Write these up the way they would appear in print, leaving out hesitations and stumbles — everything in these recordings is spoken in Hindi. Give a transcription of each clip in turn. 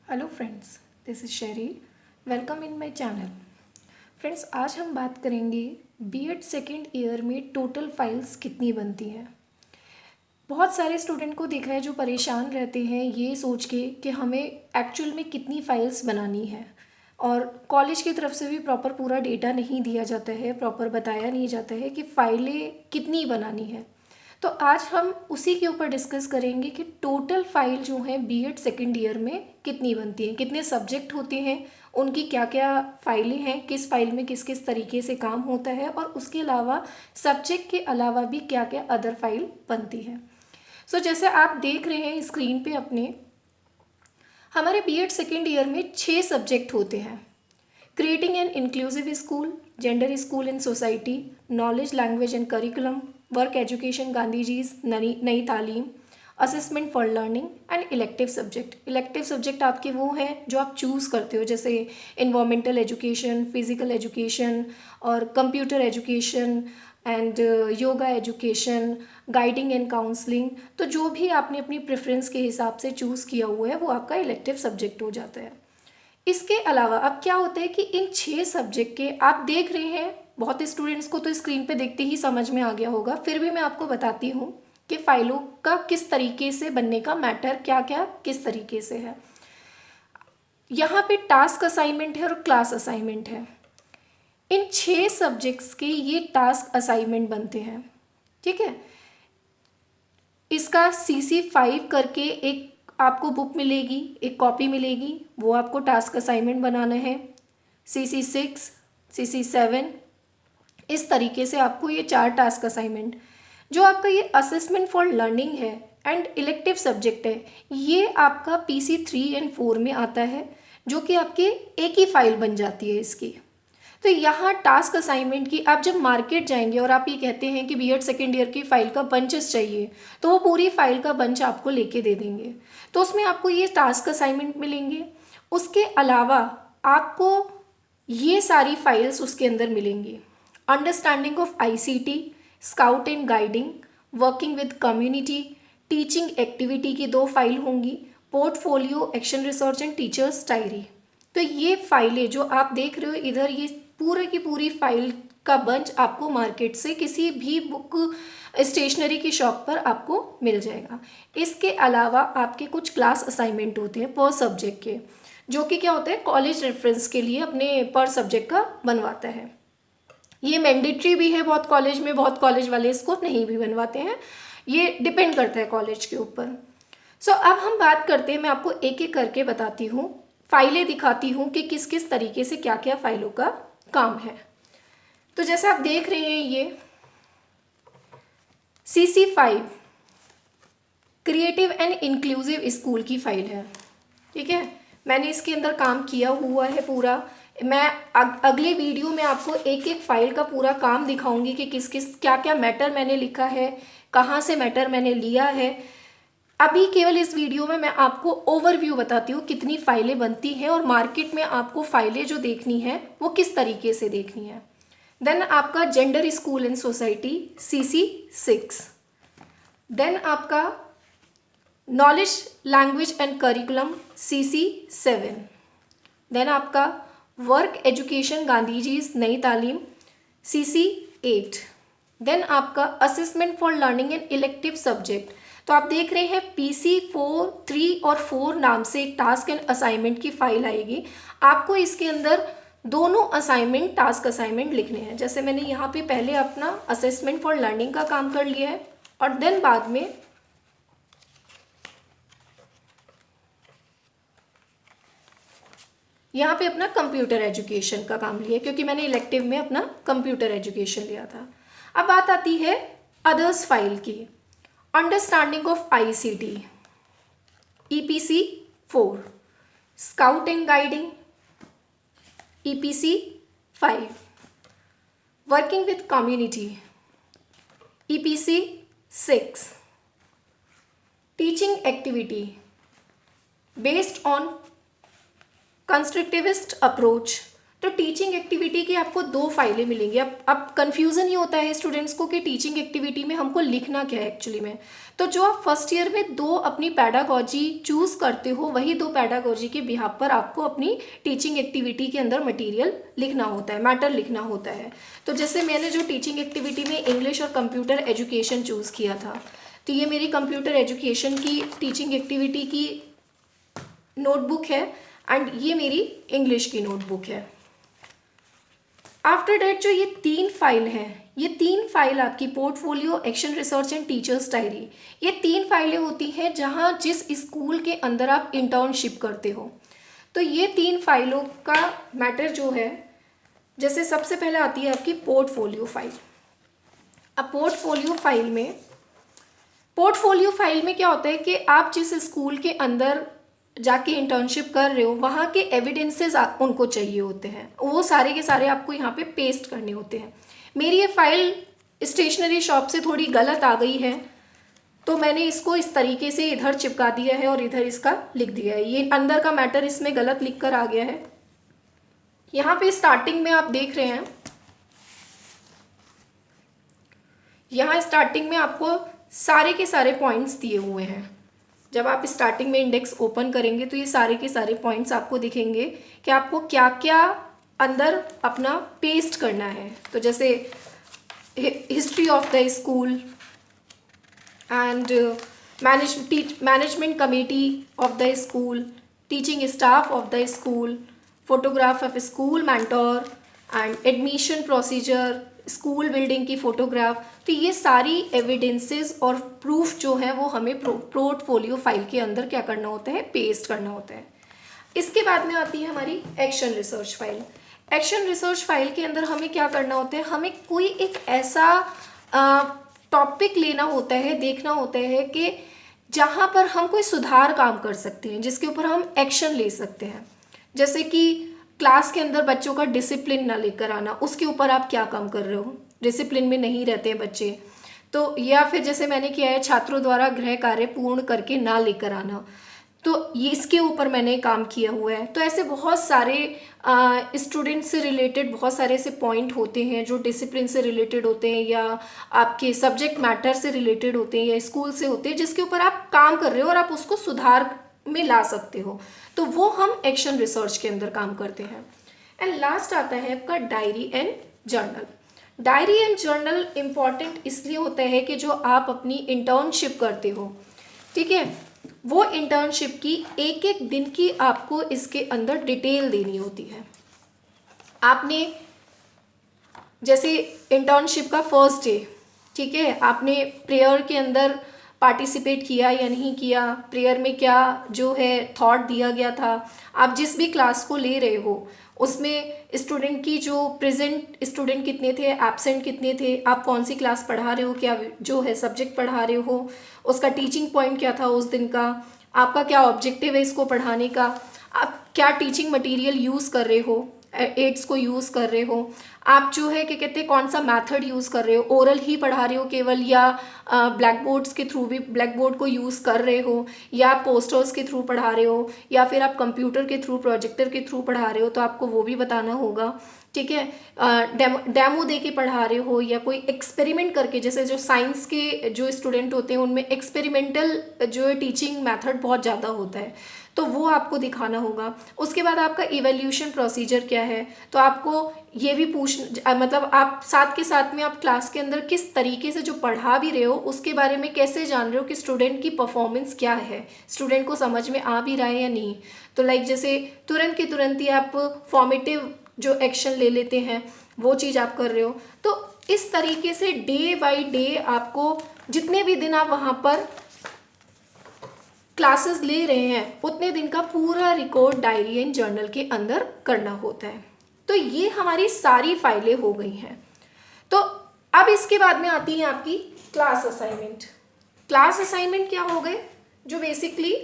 Hello friends, this is Sheri. Welcome in my channel. Friends, आज हम बात करेंगे बीएड सेकेंड ईयर में टोटल फाइल्स कितनी बनती हैं। बहुत सारे स्टूडेंट को देखा है जो परेशान रहते हैं ये सोच के कि हमें एक्चुअल में कितनी फ़ाइल्स बनानी है, और कॉलेज की तरफ से भी प्रॉपर पूरा डेटा नहीं दिया जाता है, प्रॉपर बताया नहीं जाता है कि फ़ाइलें कितनी बनानी है। तो आज हम उसी के ऊपर डिस्कस करेंगे कि टोटल फाइल जो है बीएड सेकेंड ईयर में कितनी बनती हैं, कितने सब्जेक्ट होते हैं, उनकी क्या क्या फाइलें हैं, किस फाइल में किस किस तरीके से काम होता है, और उसके अलावा सब्जेक्ट के अलावा भी क्या क्या अदर फाइल बनती है। सो जैसे आप देख रहे हैं स्क्रीन पे अपने, हमारे बीएड सेकेंड ईयर में 6 सब्जेक्ट होते हैं। Creating an inclusive school, gender school in society, knowledge language and curriculum, work education Gandhiji's Nai तालीम, assessment for learning and elective subject. Elective subject आपके वो हैं जो आप चूज़ करते हो, जैसे इन्वामेंटल एजुकेशन, फिजिकल एजुकेशन और computer education and yoga education, guiding and counselling. तो जो भी आपने अपनी प्रेफरेंस के हिसाब से चूज़ किया हुआ है वो आपका इलेक्टिव सब्जेक्ट हो जाता है। इसके अलावा अब क्या होता है कि इन 6 सब्जेक्ट के आप देख रहे हैं, बहुत स्टूडेंट्स को तो स्क्रीन पे देखते ही समझ में आ गया होगा, फिर भी मैं आपको बताती हूँ कि फाइलों का किस तरीके से बनने का मैटर क्या क्या किस तरीके से है। यहाँ पे टास्क असाइनमेंट है और क्लास असाइनमेंट है। इन 6 सब्जेक्ट्स के ये टास्क असाइनमेंट बनते हैं, ठीक है। इसका CC5 करके एक आपको बुक मिलेगी, एक कॉपी मिलेगी, वो आपको टास्क असाइनमेंट बनाना है। CC6, CC7, इस तरीके से आपको ये 4 टास्क असाइनमेंट। जो आपका ये असेसमेंट फॉर लर्निंग है एंड इलेक्टिव सब्जेक्ट है, ये आपका PC3 एंड 4 में आता है, जो कि आपके एक ही फाइल बन जाती है इसकी। तो यहाँ टास्क असाइनमेंट की आप जब मार्केट जाएंगे और आप ये कहते हैं कि बीएड सेकेंड ईयर की फ़ाइल का बंचेस चाहिए, तो वो पूरी फाइल का बंच आपको लेके दे देंगे। तो उसमें आपको ये टास्क असाइनमेंट मिलेंगे। उसके अलावा आपको ये सारी फाइल्स उसके अंदर मिलेंगी। Understanding of ICT, scout and guiding, working with community, teaching activity की 2 फाइल होंगी, portfolio, action research and teachers diary. तो ये फाइलें जो आप देख रहे हो इधर, ये पूरे की पूरी फाइल का बंच आपको मार्केट से किसी भी बुक स्टेशनरी की शॉप पर आपको मिल जाएगा। इसके अलावा आपके कुछ क्लास असाइनमेंट होते हैं पर सब्जेक्ट के, जो कि क्या होता है, कॉलेज रेफरेंस के लिए अपने पर सब्जेक्ट का बनवाता है। ये मैंडेटरी भी है बहुत कॉलेज में, बहुत कॉलेज वाले इसको नहीं भी बनवाते हैं, ये डिपेंड करता है कॉलेज के ऊपर। सो अब हम बात करते हैं, मैं आपको एक एक करके बताती हूँ, फाइलें दिखाती हूँ कि किस किस तरीके से क्या क्या फाइलों का काम है। तो जैसे आप देख रहे हैं ये CC5 creative and inclusive school की फाइल है, ठीक है। मैंने इसके अंदर काम किया हुआ है पूरा। मैं अगले वीडियो में आपको एक एक फाइल का पूरा काम दिखाऊंगी कि किस किस क्या क्या मैटर मैंने लिखा है, कहाँ से मैटर मैंने लिया है। अभी केवल इस वीडियो में मैं आपको ओवरव्यू बताती हूँ कितनी फाइलें बनती हैं, और मार्केट में आपको फाइलें जो देखनी है वो किस तरीके से देखनी है। देन आपका gender school and society CC6, then आपका knowledge language and curriculum CC7, then आपका work education Gandhiji's Nai Talim CC8, then आपका assessment for learning and elective subject. तो आप देख रहे हैं PC4, 3 और 4 नाम से एक टास्क एंड असाइनमेंट की फाइल आएगी। आपको इसके अंदर दोनों असाइनमेंट टास्क असाइनमेंट लिखने हैं। जैसे मैंने यहाँ पे पहले अपना असेसमेंट फॉर लर्निंग का काम कर लिया है, और देन बाद में यहाँ पे अपना कंप्यूटर एजुकेशन का काम लिया, क्योंकि मैंने इलेक्टिव में अपना कंप्यूटर एजुकेशन लिया था। अब बात आती है अदर्स फाइल की। Understanding of ICT EPC4, scout and guiding EPC5, working with community EPC6, teaching activity based on constructivist approach तो टीचिंग एक्टिविटी की आपको 2 फाइलें मिलेंगी। अब कन्फ्यूज़न ये होता है स्टूडेंट्स को कि टीचिंग एक्टिविटी में हमको लिखना क्या है एक्चुअली में। तो जो आप फर्स्ट ईयर में 2 अपनी पैडागॉजी चूज़ करते हो, वही 2 पैडागॉजी के बिहाफ पर आपको अपनी टीचिंग एक्टिविटी के अंदर मटीरियल लिखना होता है, मैटर लिखना होता है। तो जैसे मैंने जो टीचिंग एक्टिविटी में इंग्लिश और कंप्यूटर एजुकेशन चूज़ किया था, तो ये मेरी कंप्यूटर एजुकेशन की टीचिंग एक्टिविटी की नोटबुक है एंड ये मेरी इंग्लिश की नोटबुक है। आफ्टर डैट जो ये 3 फाइल हैं, ये 3 फाइल आपकी portfolio, action research and teachers diary, ये 3 फाइलें होती हैं जहाँ जिस स्कूल के अंदर आप इंटर्नशिप करते हो। तो ये 3 फाइलों का मैटर जो है, जैसे सबसे पहले आती है आपकी पोर्टफोलियो फाइल। अब पोर्टफोलियो फाइल में क्या होता है कि आप जिस स्कूल के अंदर जाके इंटर्नशिप कर रहे हो, वहाँ के एविडेंसेस उनको चाहिए होते हैं, वो सारे के सारे आपको यहाँ पे पेस्ट करने होते हैं। मेरी ये फाइल स्टेशनरी शॉप से थोड़ी गलत आ गई है, तो मैंने इसको इस तरीके से इधर चिपका दिया है और इधर इसका लिख दिया है। ये अंदर का मैटर इसमें गलत लिख कर आ गया है। यहाँ पे स्टार्टिंग में आप देख रहे हैं, यहाँ स्टार्टिंग में आपको सारे के सारे पॉइंट्स दिए हुए हैं। जब आप स्टार्टिंग में इंडेक्स ओपन करेंगे तो ये सारे के सारे पॉइंट्स आपको दिखेंगे कि आपको क्या क्या अंदर अपना पेस्ट करना है। तो जैसे history of the school and management committee of the school, teaching staff of the school, photograph of school mentor and admission procedure, school building की फ़ोटोग्राफ। तो ये सारी एविडेंसेस और प्रूफ जो है वो हमें पोर्टफोलियो फाइल के अंदर क्या करना होता है, पेस्ट करना होता है। इसके बाद में आती है हमारी action research file. Action research file के अंदर हमें क्या करना होता है, हमें कोई एक ऐसा टॉपिक लेना होता है, देखना होता है कि जहाँ पर हम कोई सुधार काम कर सकते हैं, जिसके ऊपर हम एक्शन ले सकते हैं। जैसे कि क्लास के अंदर बच्चों का डिसिप्लिन ना लेकर आना, उसके ऊपर आप क्या काम कर रहे हो, डिसिप्लिन में नहीं रहते हैं बच्चे, तो या फिर जैसे मैंने किया है छात्रों द्वारा गृह कार्य पूर्ण करके ना लेकर आना, तो ये इसके ऊपर मैंने काम किया हुआ है। तो ऐसे बहुत सारे स्टूडेंट से रिलेटेड बहुत सारे ऐसे पॉइंट होते हैं जो डिसिप्लिन से रिलेटेड होते हैं या आपके सब्जेक्ट मैटर से रिलेटेड होते हैं या स्कूल से होते हैं, जिसके ऊपर आप काम कर रहे हो और आप उसको सुधार में ला सकते हो। तो वो हम एक्शन रिसर्च के अंदर काम करते हैं। एंड लास्ट आता है आपका diary and journal. Diary and journal important इसलिए होता है कि जो आप अपनी इंटर्नशिप करते हो, ठीक है, वो इंटर्नशिप की एक एक दिन की आपको इसके अंदर डिटेल देनी होती है। आपने जैसे इंटर्नशिप का फर्स्ट डे, ठीक है, आपने प्रेयर के अंदर पार्टिसिपेट किया या नहीं किया, प्रेयर में क्या जो है थॉट दिया गया था, आप जिस भी क्लास को ले रहे हो उसमें स्टूडेंट की जो प्रेजेंट स्टूडेंट कितने थे, एब्सेंट कितने थे, आप कौन सी क्लास पढ़ा रहे हो, क्या जो है सब्जेक्ट पढ़ा रहे हो, उसका टीचिंग पॉइंट क्या था उस दिन का, आपका क्या ऑब्जेक्टिव है इसको पढ़ाने का, आप क्या टीचिंग मटेरियल यूज़ कर रहे हो, एड्स को यूज़ कर रहे हो, आप जो है क्या कहते हैं कौन सा मेथड यूज़ कर रहे हो, ओरल ही पढ़ा रहे हो केवल या ब्लैक बोर्ड्स के थ्रू भी ब्लैक बोर्ड को यूज़ कर रहे हो, या पोस्टर्स के थ्रू पढ़ा रहे हो, या फिर आप कंप्यूटर के थ्रू प्रोजेक्टर के थ्रू पढ़ा रहे हो, तो आपको वो भी बताना होगा, ठीक है। डेमो दे के पढ़ा रहे हो या कोई एक्सपेरिमेंट करके, जैसे जो साइंस के जो स्टूडेंट होते हैं उनमें एक्सपेरिमेंटल जो है टीचिंग मेथड बहुत ज़्यादा होता है, तो वो आपको दिखाना होगा। उसके बाद आपका इवैल्यूएशन प्रोसीजर क्या है, तो आपको ये भी मतलब आप साथ के साथ में आप क्लास के अंदर किस तरीके से जो पढ़ा भी रहे हो उसके बारे में कैसे जान रहे हो कि स्टूडेंट की परफॉर्मेंस क्या है, स्टूडेंट को समझ में आ भी रहा है या नहीं। तो लाइक जैसे तुरंत की तुरंत ही आप फॉर्मेटिव जो एक्शन ले लेते हैं वो चीज़ आप कर रहे हो। तो इस तरीके से डे बाय डे आपको जितने भी दिन आप वहाँ पर क्लासेस ले रहे हैं उतने दिन का पूरा रिकॉर्ड डायरी एंड जर्नल के अंदर करना होता है। तो ये हमारी सारी फाइलें हो गई हैं। तो अब इसके बाद में आती है आपकी क्लास असाइनमेंट। क्लास असाइनमेंट क्या हो गए, जो बेसिकली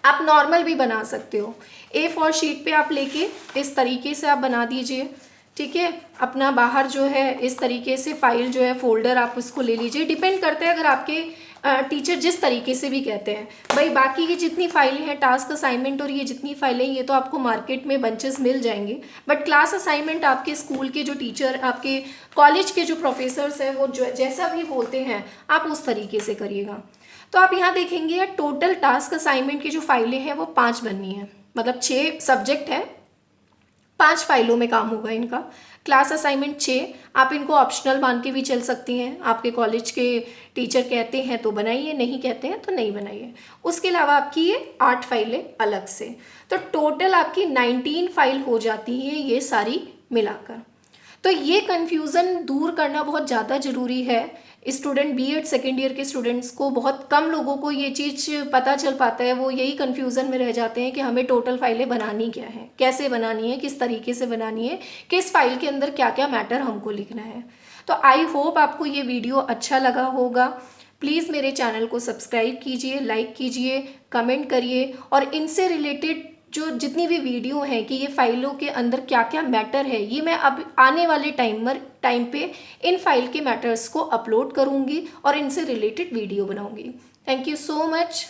आप नॉर्मल भी बना सकते हो, A4 शीट पे आप लेके इस तरीके से आप बना दीजिए, ठीक है। अपना बाहर जो है इस तरीके से फाइल जो है फोल्डर आप उसको ले लीजिए। डिपेंड करता है अगर आपके टीचर जिस तरीके से भी कहते हैं। भाई बाकी की जितनी फाइलें हैं, टास्क असाइनमेंट और ये जितनी फाइलें, ये तो आपको मार्केट में बंचेस मिल जाएंगे, बट क्लास असाइनमेंट आपके स्कूल के जो टीचर, आपके कॉलेज के जो प्रोफेसर्स हैं, वो जो जैसा भी बोलते हैं आप उस तरीके से करिएगा। तो आप यहाँ देखेंगे टोटल टास्क असाइनमेंट की जो फाइलें हैं वो 5 बननी है, मतलब 6 सब्जेक्ट है, 5 फाइलों में काम होगा इनका। क्लास असाइनमेंट 6, आप इनको ऑप्शनल मान के भी चल सकती हैं, आपके कॉलेज के टीचर कहते हैं तो बनाइए, नहीं कहते हैं तो नहीं बनाइए। उसके अलावा आपकी ये 8 फाइलें अलग से, तो टोटल आपकी 19 फाइल हो जाती है ये सारी मिलाकर। तो ये कन्फ्यूज़न दूर करना बहुत ज़्यादा ज़रूरी है। स्टूडेंट बीएड सेकेंड ईयर के स्टूडेंट्स को, बहुत कम लोगों को ये चीज़ पता चल पाता है, वो यही कन्फ्यूज़न में रह जाते हैं कि हमें टोटल फाइलें बनानी क्या है, कैसे बनानी है, किस तरीके से बनानी है, किस फाइल के अंदर क्या क्या मैटर हमको लिखना है। तो आई होप आपको ये वीडियो अच्छा लगा होगा। प्लीज़ मेरे चैनल को सब्सक्राइब कीजिए, लाइक कीजिए, कमेंट करिए, और इनसे रिलेटेड जो जितनी भी वीडियो हैं कि ये फाइलों के अंदर क्या क्या मैटर है, ये मैं अब आने वाले टाइम पे इन फाइल के मैटर्स को अपलोड करूँगी और इनसे रिलेटेड वीडियो बनाऊँगी। Thank you so much.